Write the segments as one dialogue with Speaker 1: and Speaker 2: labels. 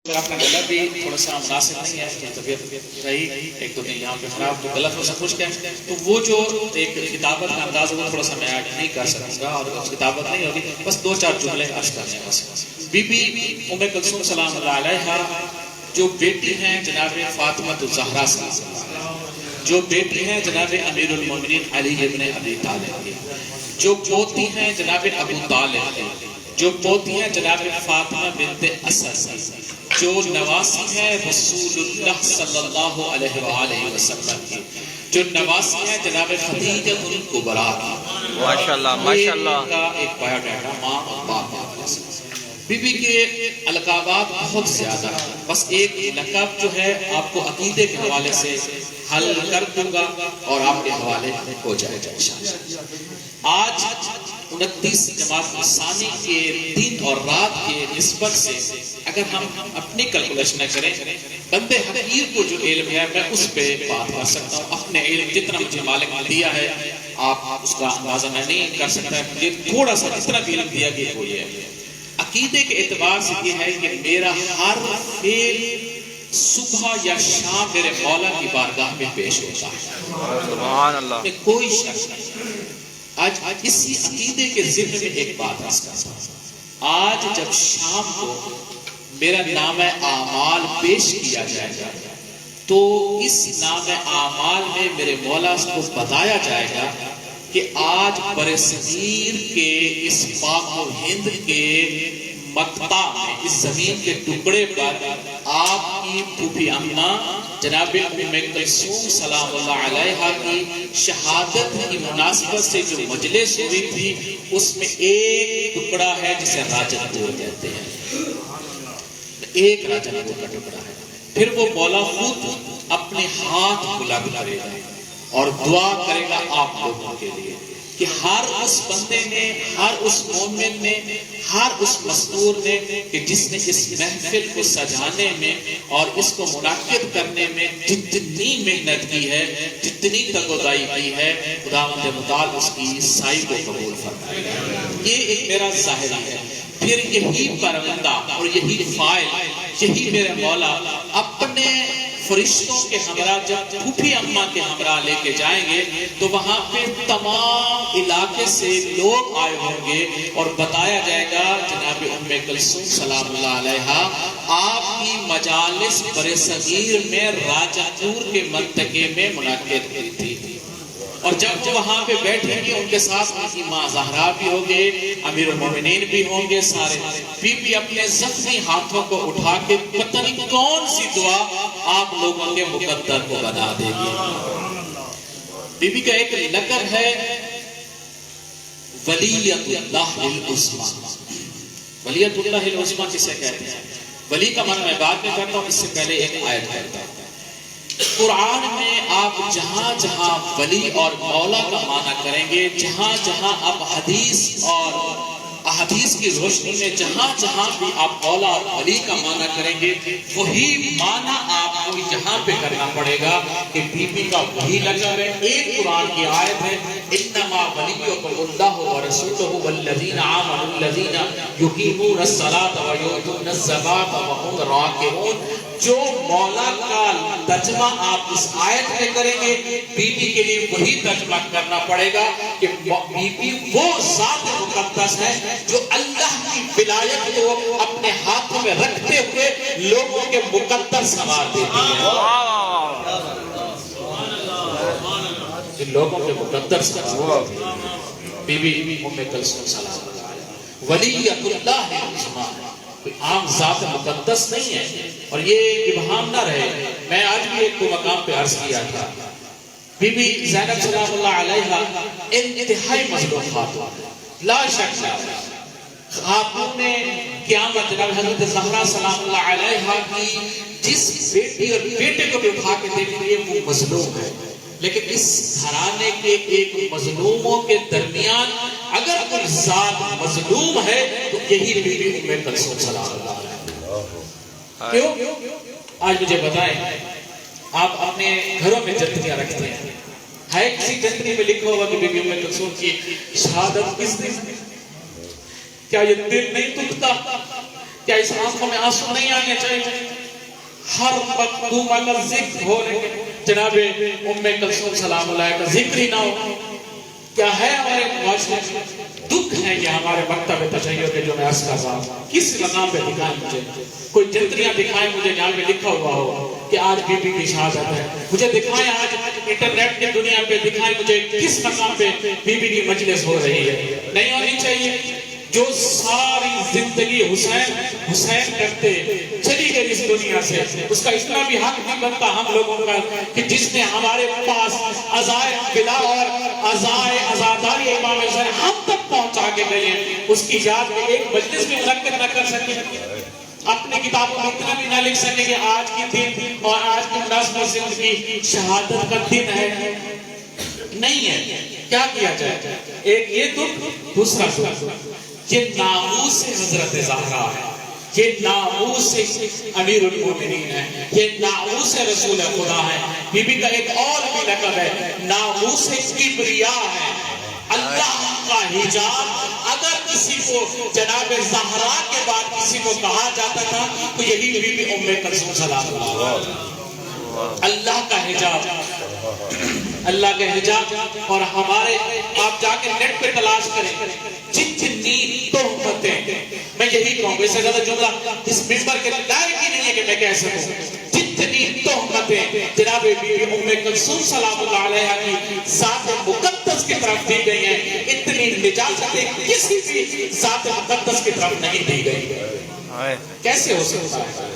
Speaker 1: اگر آپ کا گلا بھی تھوڑا سا مناسب نہیں ہے کہ طبیعت رہی ایک دو دن یہاں پہ خراب تو گلا تھوڑا سا خشک ہے تو وہ جو ایک کتابت کا انداز ہے وہ تھوڑا سا میں آج نہیں کر سکوں گا اور کتابت نہیں ہوگی بس دو چار جملے عرض کرنے ہیں بس. بی بی ام کلثوم سلام اللہ علیہا جو بیٹی ہیں جناب فاطمہ الزہرا جو بیٹی ہیں جناب امیر المومنین علی ابن ابی طالب جو پوتی ہیں جناب ابو طالب جو پوتی ہیں جناب فاطمہ بنت اسد جو نواسی ہے رسول اللہ صلی اللہ علیہ وآلہ وسلم کی جو نواسی ہے جناب خدیجہ الکبریٰ
Speaker 2: ماشاءاللہ ماشاءاللہ
Speaker 1: کا ایک بایو ڈیٹا ماں اور باپ. بی بی کے القابات بہت زیادہ ہیں بس ایک لقب جو ہے آپ کو عقیدے کے حوالے سے حل کر دوں گا اور آپ کے حوالے ہو جائے گا. آج 29 جماعت ثانی کے دن اور رات کے نسبت سے اگر ہم اپنی کیلکولیشن کریں بندے حقیر کو جو علم ہے میں اس پہ بات کر سکتا ہوں. اپنے علم جتنا مجھے مالک نے دیا ہے آپ اس کا اندازہ میں نہیں کر سکتا. مجھے تھوڑا سا جتنا بھی علم دیا گیا وہ یہ ہے. عقیدے کے اعتبار سے یہ ہے کہ میرا ہر فعل صبح یا شام میرے مولا کی بارگاہ میں پیش ہوتا ہے.
Speaker 2: سبحان اللہ.
Speaker 1: میں کوئی شک نہیں. آج اسی عقیدے کے ذمے میں ایک بات عرض کرتا ہوں. آج جب شام کو میرا نام اعمال پیش کیا جائے گا تو اس نام اعمال میں میرے مولا کو بتایا جائے گا کہ آج برصغیر کے اس پاک و ہند کے مقطع میں اس زمین کے ٹکڑے پر آپ کی پھوپھی اماں جناب ام کلثوم سلام اللہ علیہا کی شہادت کی مناسبت سے جو مجلس ہوئی تھی اس میں ایک ٹکڑا ہے جسے راجن پور کہتے ہیں. ایک راجن پور کا ٹکڑا ہے. پھر وہ مولا خود اپنے ہاتھ بلند کرے گا اور دعا کرے گا آپ لوگوں کے لیے کہ ہر اس بندے نے ہر اس مومن نے ہر اس مستور نے کہ جس نے اس محفل کو سجانے میں اور اس کو منعقد کرنے میں جتنی محنت کی ہے جتنی تگودائی کی ہے خداوند متعال اس کی سائی کو قبول فرمائے. یہ ایک میرا ظاہرہ ہے. پھر یہی پرندہ اور یہی فائل یہی میرے مولا اپنے فرشتوں کے ہمراہ جب پھوپھی اماں کے ہمراہ لے کے جائیں گے تو وہاں پہ تمام علاقے سے لوگ آئے ہوں گے اور بتایا جائے گا جناب ام کلثوم سلام اللہ علیہا آپ کی مجالس برصغیر میں راجہ پور کے منطقے میں منعقد ہوئی تھی. اور جب وہ وہاں پہ بیٹھیں گے ان کے ساتھ ان کی ماں زہرا بھی ہوں گے امیر المومنین بھی ہوں گے سارے. بی بی اپنے زخمی ہاتھوں کو اٹھا کے پتہ نہیں کون سی دعا آپ لوگوں کے مقدر کو بنا دے گی. بی بی کا ایک لقب ہے ولیۃ اللہ العظمیٰ. ولیۃ اللہ العظمیٰ کسے کہتے ہیں؟ ولی کا معنی میں بعد میں کرتا ہوں اس سے پہلے ایک آیت کرتا ہوں. قرآن میں آپ جہاں جہاں ولی اور مولا کا معنی کریں گے جہاں جہاں آپ حدیث اور احادیث کی روشنی میں جہاں جہاں بھی آپ مولا اور ولی کا معنی کریں گے وہی معنی آپ کو یہاں پہ کرنا پڑے گا کہ بی بی کا وہی لقب ہے. ایک قرآن کی آیت ہے انما ولیکم اللہ ورسولہ والذین آمنوا الذین یقیمون الصلاۃ ویؤتون الزکاۃ وهم راکعون. جو مولا کا ترجمہ آپ اس آیت میں کریں گے بی بی کے لیے وہی ترجمہ کرنا پڑے گا کہ بی بی وہ ذات مقدس ہے جو اللہ کی ولایت کو اپنے ہاتھوں میں رکھتے ہوئے لوگوں کے مقدر سنوار دیتی ہے. لوگوں کے مقدر سنوار دیتی ہے. بی بی ام کلثوم سلام اللہ علیہا ولیۃ اللہ العظمیٰ کوئی عام ذات مقدس نہیں ہے. اور یہ ابہام نہ رہے میں آج بھی ایک مقام پہ عرض کیا تھا بی بی زینب سلام اللہ علیہا انتہائی مظلوم خاتون لا شک خاتون نے قیامت جناب حضرت زہرا سلام اللہ علیہا کی جس بیٹی اور بیٹے کو بھی اٹھا کے دیکھ لیے وہ مظلوم ہے. لیکن اس گھرانے کے ایک مظلوموں کے درمیان اگر کوئی ذات مظلوم ہے تو یہی بی بی ام کلثوم سلام اللہ علیہا. کیوں؟ آج مجھے بتائیں آپ اپنے گھروں میں جنتریاں رکھتے ہیں ہے کسی جنتری میں لکھا ہوگا کہ بی بی ام کلثوم کی شہادت کس نے؟ کیا یہ دل نہیں دکھتا کیا اس آنکھوں میں آنسو نہیں آنے چاہیے؟ ہر مکتومہ کا ذکر ہو رہے جناب ام کلثوم سلام اللہ کا ذکر ہی نہ ہو؟ کیا ہے ہمارے معاشرے میں؟ دکھ ہے کہ ہمارے مکتب تشیع کے جو میں عرض کر رہا ہوں، کس مقام پہ دکھائیں مجھے؟ کوئی جنتریاں دکھائیں مجھے جہاں پہ لکھا ہوا ہو کہ آج بی بی کی شہادت ہے. مجھے دکھائیں آج انٹرنیٹ کی دنیا پہ، دکھائیں مجھے کس مقام پہ بی بی کی مجلس ہو رہی ہے. نہیں ہونی چاہیے. جو ساری زندگی حسین کرتے چلی گئی اس دنیا سے، اس کا اتنا بھی حق نہیں بنتا ہم لوگوں کا کہ جس نے ہمارے پاس عزائے بلا اور عزائے عزاداری امام حسین ہم تک پہنچا کے گئے ہیں، اس کی یاد میں ایک مجلس بھی منعقد نہ کر سکے، اپنے کتابوں میں اتنا بھی نہ لکھ سکے کہ آج کی دن اور آج کی مناسبت سے ان کی شہادت کا دن ہے. نہیں ہے. کیا کیا جائے؟ ایک یہ دکھ، دوسرا دکھ یہ ناموس حضرت زہرا ہے، یہ ناموس امیر المومنین ہے، یہ ناموس رسول خدا ہے. بی بی کا ایک اور بھی لقب ہے، ناموس کبریا ہے، اللہ کا حجاب. اگر کسی کو جناب زہرا کے بعد کسی کو کہا جاتا تھا تو یہی بی بی ام کلثوم سلام اللہ. اللہ کا حجاب، اللہ کا حجاب. اور ہمارے آپ جا کے نیٹ پہ تلاش کریں، جتنی تہمتیں، میں یہی کہوں گا، اس سے زیادہ جملہ اس ممبر کے لائق ہی نہیں ہے کہ میں کہہ سکوں، جتنی تہمتیں جناب بی بی ام کلثوم سلام اللہ علیہا کی ذات مقدس کی طرف دی گئی ہیں، اتنی نجاستیں کسی بھی ذات مقدس کی طرف نہیں دی گئی. کیسے ہو سکتا ہے؟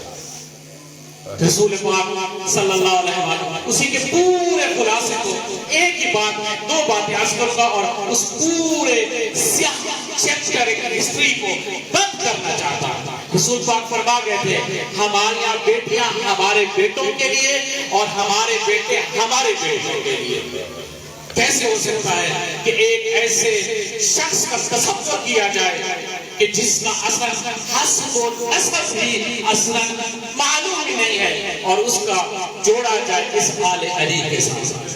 Speaker 1: رسول پاک صلی اللہ علیہ وسلم اسی کے پورے خلاصے کو ایک ہی بات میں دو باتیں عرض کروں گا اور اس پورے سیاہ چیپٹر ہسٹری کو بند کرنا چاہتا ہوں. رسول پاک فرما گئے تھے ہماری بیٹیاں ہمارے بیٹوں کے لیے اور ہمارے بیٹے ہمارے بیٹوں کے لیے. کیسے ہو سکتا ہے کہ ایک ایسے شخص کا تصور کیا جائے کہ جس کا اصل حسب و نسب ہی اصلا معلوم ہی نہیں ہے اور اس کا جوڑا جائے اس آل علی کے ساتھ؟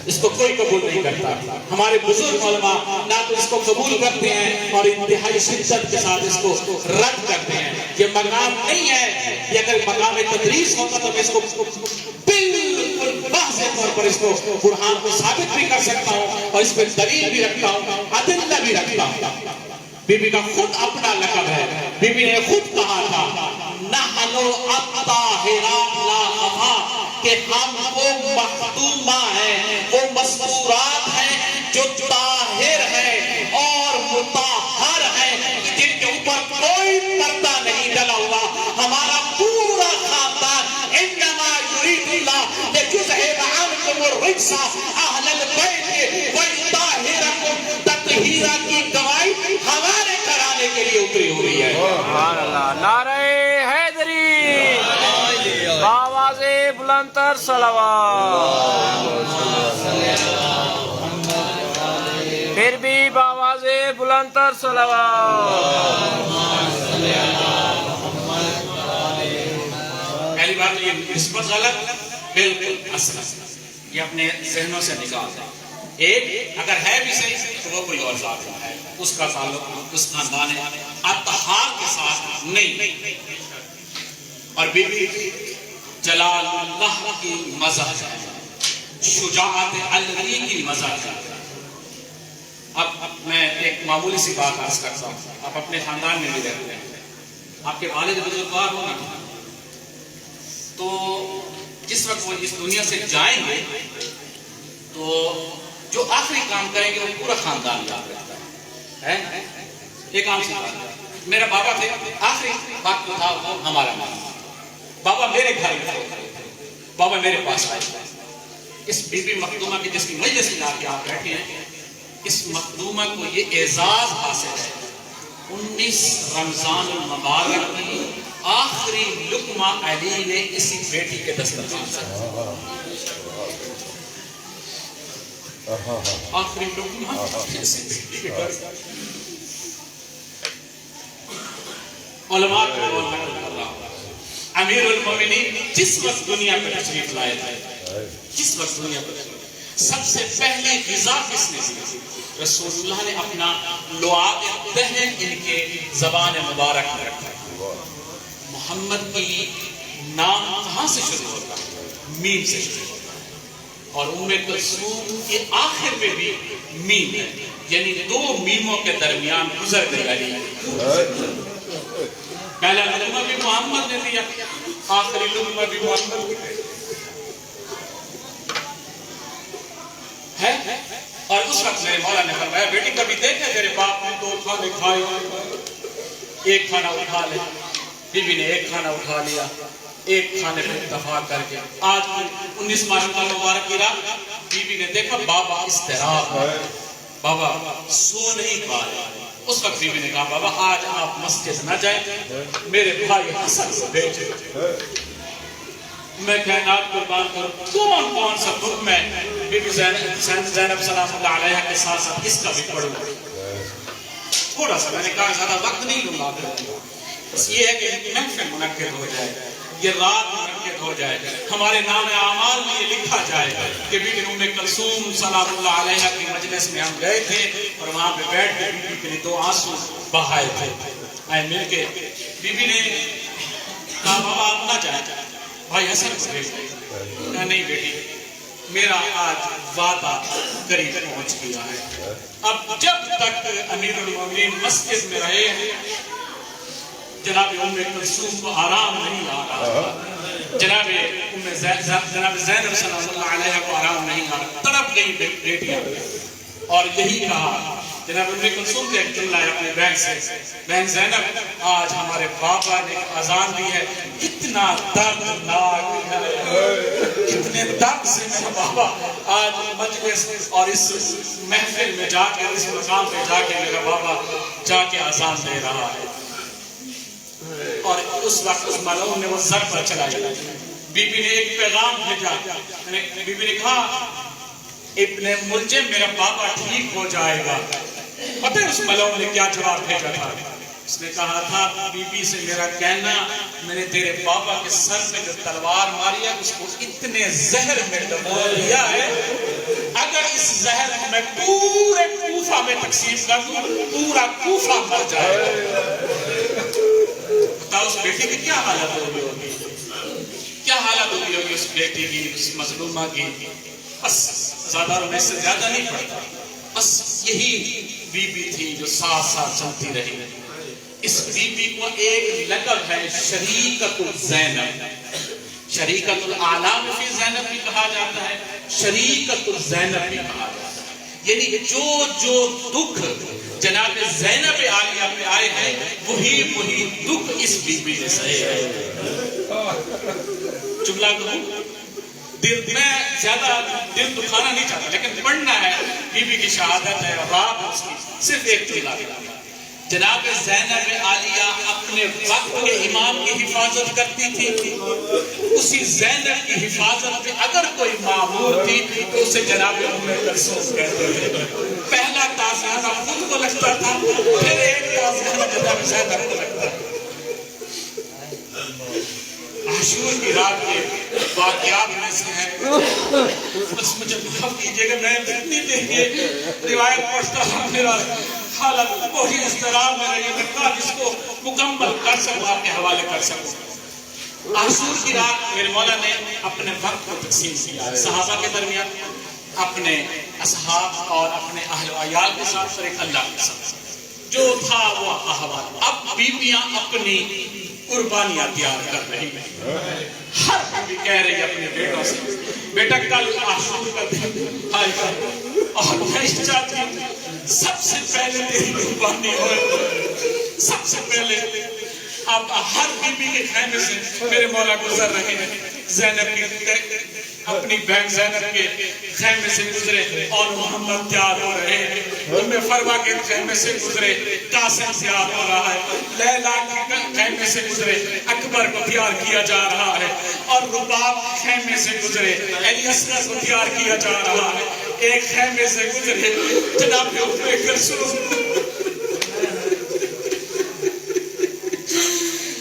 Speaker 1: اس کو کوئی قبول نہیں کرتا. ہمارے بزرگ علماء نہ تو اس کو قبول کرتے ہیں اور انتہائی شدت کے ساتھ اس کو رد کرتے ہیں. یہ مقام نہیں ہے. یہ اگر مقام تدریس ہوتا تو میں اس کو بالکل واضح طور پر اس کو قرآن کو ثابت بھی کر سکتا ہوں اور اس پہ دلیل بھی رکھتا ہوں، ادلہ بھی رکھتا ہوں. بی بی کا خود اپنا لقب ہے. بی بی نے خود کہا تھا نحنو الطاہرات لا خفا، کہ ہم وہ مخدومہ ہیں، وہ مسرورات ہیں جو طاہر ہیں اور مطہر ہیں، جن کے اوپر کوئی پردہ نہیں ڈلا ہوا. ہمارا پورا خاندان انما یرید اللہ لیذھب عنکم الرجس اہل البیت ویطہرکم تطہیرا کی گواہی ہمارے گھرانے کے لیے اتری ہوئی ہے.
Speaker 2: سبحان اللہ. نعرہ حیدری، آواز بلندتر صلوات، پھر بھی آواز بلندتر صلوات.
Speaker 1: پہلی بات یہ نسبت غلط، بالکل اصل یہ اپنے ذہنوں سے نکال دیں. ایک اگر ہے بھی صحیح تو وہ کوئی اور ذات ہے، اس کا تعلق اس خاندان اطہار کے ساتھ نہیں. اور بی بی جلال اللہ کی مظہر ہے، شجاعت علی کی مظہر ہے. اب میں ایک معمولی سی بات عرض کرتا ہوں. آپ اپنے خاندان میں بھی رہتے ہیں، آپ کے والد بزرگوار ہوں نا، تو جس وقت وہ اس دنیا سے جائیں گے تو جو آخری کام کریں گے وہ پورا خاندان یاد رکھتا ہے. ایک عام سی بات، میرا بابا تھے، آخری بات تو تھا وہ ہمارا نام. بابا میرے گھر میں تھے، بابا میرے پاس آئے. اس بی بی مخدومہ کی جس کی مجلس میں آ کے آپ بیٹھے ہیں، اس مخدومہ کو یہ اعزاز حاصل ہے 19 رمضان المبارک کی آخری لقمہ علی نے اسی بیٹی کے دسترخوان سے آخری لقمہ اسی بیٹی کے دسترخوان. علماء کو بول رہا ہوں امیر المومنین جس وقت دنیا پر تشریف لائے تھے، جس وقت دنیا پر سب سے پہلی غذا کس نے دی؟ رسول اللہ نے اپنا لعاب دہن ان کے زبان مبارک میں رکھا. محمد کی نام کہاں سے شروع ہوتا ہے؟ میم سے شروع ہوتا ہے. اور ام کلثوم کے آخر میں بھی میم ہے، یعنی دو میموں کے درمیان گزر گئی علی. پہلا لقمہ بھی محمد نے دیا، آخری لقمہ بھی محمد نے دیا ہے. اور اس وقت میرے مولا نے فرمایا بیٹی کبھی دیکھے تیرے باپ نے 2 کھانے کھائے، ایک کھانا اٹھا لے. بی بی نے ایک کھانا اٹھا لیا، ایک کھانے پہ اتفاق کر کے. آج 19 رمضان مبارک کی رات بی بی نے دیکھا بابا اضطراب ہے، بابا سو نہیں پا رہے. اس وقت بی بی نے کہا بابا آج آپ مسجد نہ جائیں، میرے بھائی حسن کو بھیجیں. میں کائنات قربان کروں کون کون سا حکم ہے بی بی زینب سلام اللہ علیہ کے ساتھ ساتھ اس کا بھی پڑھوں. تھوڑا سا میں نے کہا زیادہ وقت نہیں لوں گا، بس یہ ہے کہ محفل منعقد ہو جائے، یہ رات منعقد ہو جائے، ہمارے نام اعمال میں یہ لکھا جائے کہ بی بی ام کلثوم سلام اللہ علیہ کی مجلس میں ہم گئے تھے اور وہاں پہ بیٹھ کے بی بی کے لیے 2 آنسو بہائے تھے. آئے مل کے بی بی نے کہا بابا آپ نہ جائیں، بھائی حسن کو بھیج دیں. کہا نہیں بیٹی میرا آج وعدہ قریب پہنچ گیا ہے، اب جب تک امیر المومنین مسجد میں رہے ہیں جناب ام کلثوم کو آرام نہیں آ رہا، جناب زینب سلام اللہ علیہ کو آرام نہیں آ رہا، تڑپ گئی بیٹیاں. اور یہی کہا جناب ام کلثوم نے ایک جملہ ہے اپنے بہن سے، بہن زینب آج ہمارے بابا نے اذان دی ہے، کتنا دردناک ہے، کتنے درد سے میرا بابا آج مجلس اور اس محفل میں جا کے اس مقام پہ جا کے میرا بابا جا کے اذان دے رہا ہے. اور اس وقت اس ملعون نے وہ ضربہ چلائی. بی بی نے ایک پیغام بھیجا، بی بی نے کہا ابن ملجم میرا بابا ٹھیک ہو جائے گا. پتہ ہے اس ملعون نے کیا جواب بھیجا تھا؟ اس نے کہا تھا بی بی سے میرا کہنا میں نے تیرے بابا کے سر پہ جو تلوار ماری ہے اس کو اتنے زہر میں ڈبو دیا ہے، اگر اس زہر کو میں پورے کوفہ میں تقسیم کر دوں پورا کوفہ مر جائے گا. بتاؤ اس بیٹی کی کیا حالت ہوگی، کیا حالت ہوگی اس بیٹی کی، اس مظلومہ کی. بس زیادہ رونے سے زیادہ نہیں پڑتا، بس یہی بی بی تھی جو ساتھ ساتھ چلتی رہی. اس بی بی کو ایک لقب ہے شریکۃ الزینب، شریکۃ الاعلام فی زینب بھی کہا جاتا ہے، شریکۃ الزینب بھی کہا جاتا ہے. یعنی جو دکھ جناب زینب عالیہ پہ آئے ہیں وہی دکھ اس بی بی نے سہے ہیں. جملہ کہوں میں زیادہ دل دکھانا نہیں چاہتا لیکن پڑھنا ہے، بی بی کی شہادت ہے، رات اس کی صرف ایک جملہ. جناب زینب عالیہ اپنے وقت کے امام کی حفاظت کرتی تھی، اسی زینب کی حفاظت پہ اگر کوئی معمور تھی تو اسے جناب ام کلثوم کہتے تھے. پہلا تازیانہ خود کو لگتا تھا، پھر ایک تازیانہ جناب زینب کو لگتا تھا. عاشور کی رات کے واقعات میں سے ہے، بس مجھے معاف کیجیے گا میں اتنی دیر کے روایت پڑھتا ہوں میرا حالت وہی اضطراب میں رہی ہے، میں اس کو مکمل کر سکوں آپ کے حوالے کر سکوں. عاشور کی رات میرے مولا نے اپنے وقت کو تقسیم کیا، صحابہ کے درمیان، اپنے اصحاب اور اپنے اہل و عیال کے ساتھ اور ایک اللہ کے ساتھ جو تھا وہ احوال. اب بیویاں اپنی قربانیاں تیار کر رہی ہیں، ہر بیوی کہہ رہی ہے اپنے بیٹوں سے بیٹا کل عاشور کا دن آئے گا اور میں چاہتی ہوں سب سے پہلے تیری قربانی ہوئے. سب سے پہلے اب ہر بیوی کے خیمے سے میرے مولا گزر رہے ہیں. زینب کی اپنی بہن زینب کے خیمے سے گزرے اور محمد تیار ہو رہے ہیں. ام فروا کے خیمے سے گزرے قاسم تیار ہو رہا ہے. لیلا کے خیمے سے گزرے اکبر کو تیار کیا جا رہا ہے. اور رباب خیمے سے گزرے علی اصغر کو تیار کیا جا رہا ہے. ایک خیمے سے گزرے جناب ام کلثوم،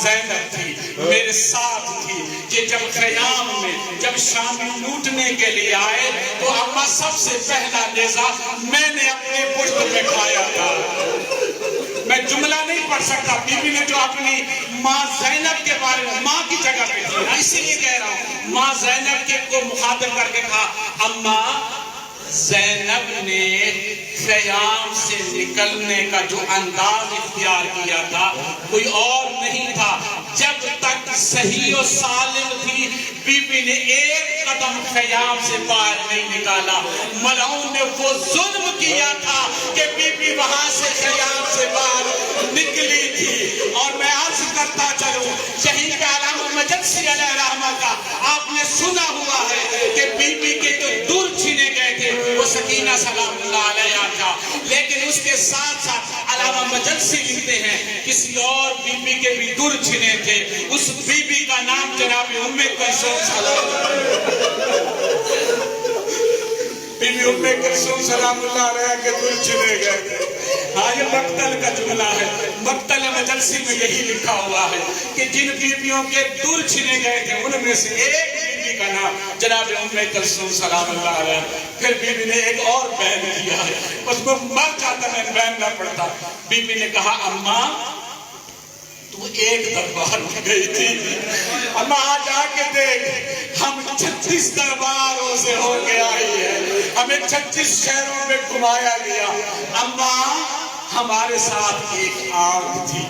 Speaker 1: زینب تھی میرے ساتھ تھی کہ جب خیام میں جب شامی لوٹنے کے لیے آئے تو اماں سب سے پہلا نیزہ میں نے اپنے پشت پہ کھایا تھا. میں جملہ نہیں پڑھ سکتا. بی بی نے جو اپنی ماں زینب کے بارے میں ماں کی جگہ پہ تھی اسی لیے کہہ رہا ہوں ماں زینب کے کو مخاطب کر کے کہا اماں زینب نے خیام سے نکلنے کا جو انداز اختیار کیا تھا کوئی اور نہیں تھا. جب تک صحیح و سالم تھی بی بی نے ایک قدم خیام سے باہر نہیں نکالا. ملعون نے وہ ظلم کیا تھا کہ بی بی وہاں سے خیام سے باہر نکلی تھی. اور میں عرض کرتا چلوں شہید کا علامہ مجدسی علیہ رحمہ کا آپ نے سنا ہوا ہے کہ بی بی کے جو در چھینے گئے تھے وہ سکینہ سلام اللہ علیہ کا. لیکن اس کے ساتھ ساتھ علامہ مجدسی لکھتے ہیں کسی اور بی بی کے بھی در چھنے تھے. اس بی بی کا نام جناب ام کلثوم سلام بی بی ام کلثوم سلام اللہ علیہ کے در چھنے گئے تھے. ہاں یہ مقتل کا جملہ ہے. مقتل مجلسی میں یہی لکھا ہوا ہے کہ جن بیویوں کے در چھنے گئے تھے ان میں سے ایک بیوی کا نام جناب ام کلثوم سلام اللہ علیہ. پھر بیوی نے ایک اور بیان کیا ہے اس کو مر جاتا میں بیان نہ پڑتا. بیوی نے کہا اماں تو ایک دربار میں گئی تھی اماں آج آ کے دیکھ ہم 36 درباروں سے ہو کے آئی ہے ہمیں 36 شہروں میں گھمایا گیا. اماں ہمارے ساتھ ایک آنکھ تھی.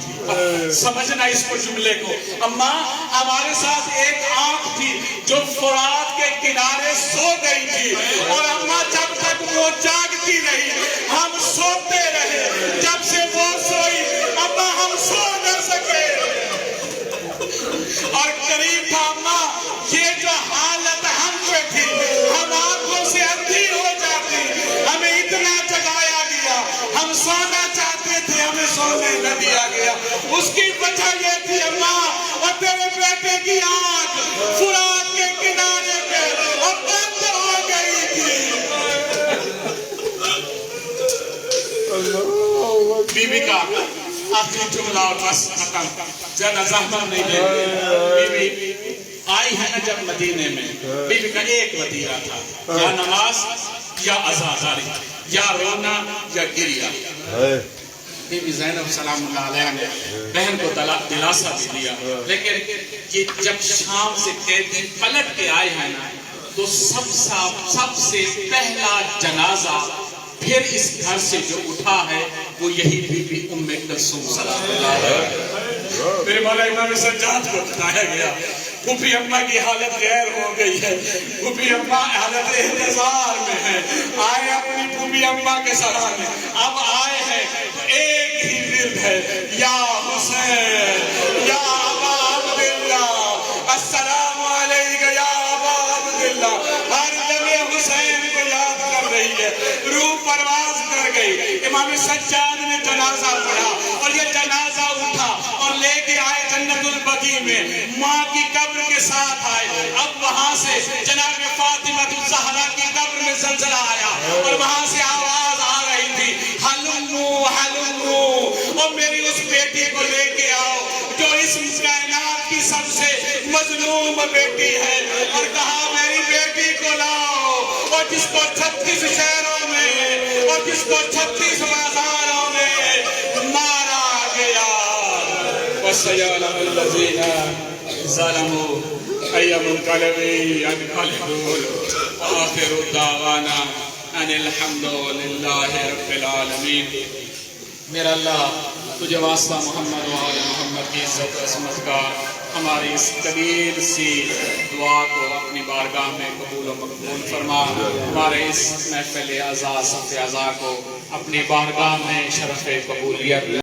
Speaker 1: سمجھنا اس کو جملے کو. اماں ہمارے ساتھ ایک آنکھ تھی جو فرات کے کنارے سو گئی تھی اور اماں جب تک وہ جاگتی رہی ہم سوتے رہے. جب سے وہ سوئی اماں ہم سو نہ سکے اور قریب تھا اماں یہ جو حالت ہم پہ تھی ہم آنکھوں سے اندھی ہو جاتی. ہمیں اتنا جگایا گیا ہم سونا چاہتے تھے ہمیں سونے نہ دیا گیا. اس کی وجہ یہ تھی اماں اور تیرے بیٹے کی آنکھ فرات کے کنارے پہ اور بند ہو گئی تھی. بی بی کا آخری جملہ اور بس ختم. زیادہ زحمت نہیں دے. بی بی آئی ہے نا جب مدینے میں بی بی کا ایک وطیرہ تھا یا نماز یا عزاداری یا رونا یا گریا. بی بی زینب سلام اللہ علیہ نے بہن کو دلاسا بھی دیا. لیکن یہ جب شام سے قیدی پلٹ کے آئے ہیں نا تو سب سے پہلا جنازہ پھر اس گھر سے جو اٹھا ہے وہ یہی بی بی ام کلثوم سلام اللہ علیہ. میرے مولا امام سجاد کو بتایا گیا پھوپھی اماں کی حالت غیر ہو گئی ہے. پھوپھی اماں حالت انتظار میں ہے. آئے اپنی پھوپھی اماں کے سرانے. اب آئے ہیں تو ایک ہی ورد ہے یا حسین یا ابا عبداللہ السلام علیکم یا ابا عبداللہ. ہر جگہ حسین کو یاد کر رہی ہے. روح پرواز کر گئی. امام سجاد نے جنازہ پڑھا اور یہ جنازہ اٹھا اور لے کے آئے جنت البقیع میں. ماں کی قبر کے ساتھ آئے. اب وہاں سے جناب فاطمہ الزہرا کی قبر میں زلزلہ آیا اور وہاں سے آواز آ رہی تھی ہلمو ہلمو اور میری اس بیٹی کو لے کے آؤ جو اس کائنات کی سب سے مظلوم بیٹی ہے. اور کہا میری بیٹی کو لاؤ اور جس کو 36 شہروں میں اور جس کو 36 بازاروں میں مارا گیا. وَسَيَعْلَمُ الَّذِينَ ظَلَمُوا أَيَّ مُنقَلَبٍ يَنقَلِبُونَ وَآخِرُ دَعْوَانَا أَنِ الْحَمْدُ لِلَّهِ رَبِّ الْعَالَمِينَ. میرا اللہ تجھے واسطہ محمد و آل محمد کی عزت و عظمت کا ہماری اس قلیل سی دعا کو اپنی بارگاہ میں قبول و مقبول فرما. ہمارے اس محفل اعزاز صف اعزاز کو اپنی بارگاہ میں شرف قبولیت